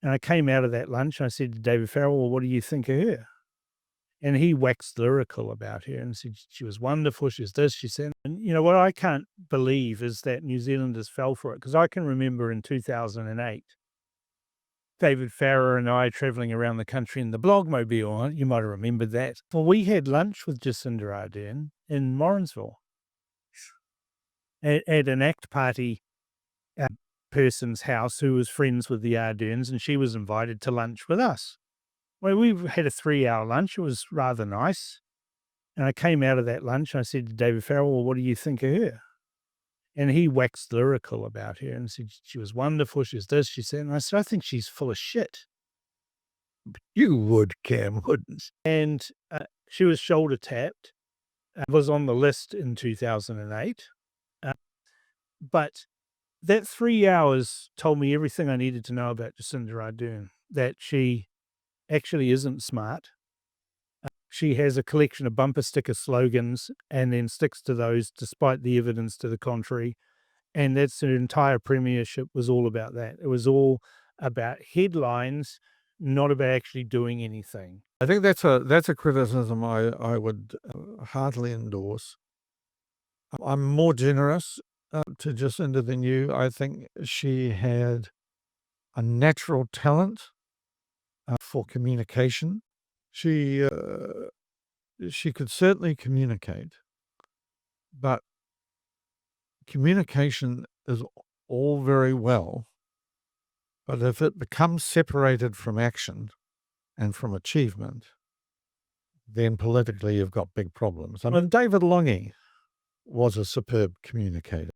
And I came out of that lunch and I said to David Farrell, "Well, what do you think of her?" And he waxed lyrical about her and said she was wonderful, she was this, she said. And you know what I can't believe is that New Zealanders fell for it, because I can remember in 2008, David Farrer and I traveling around the country in the blogmobile. You might have remembered that. Well, we had lunch with Jacinda Ardern in Morrinsville at an ACT Party person's house who was friends with the Arderns, and she was invited to lunch with us. Well, we had a 3-hour lunch. It was rather nice. And I came out of that lunch and I said to David Farrell, "Well, what do you think of her?" And he waxed lyrical about her and said she was wonderful, she was this, she said. And I said, "I think she's full of shit." You would, Cam, wouldn't? And she was shoulder tapped, was on the list in 2008. But that 3 hours told me everything I needed to know about Jacinda Ardern, that she actually isn't smart. She has a collection of bumper sticker slogans and then sticks to those despite the evidence to the contrary. And that's her entire premiership was all about that. It was all about headlines, not about actually doing anything. I think that's a criticism I would heartily endorse. I'm more generous to Jacinda than you. I think she had a natural talent for communication. She could certainly communicate, but communication is all very well, but if it becomes separated from action and from achievement, then politically you've got big problems. I mean, David Lange was a superb communicator.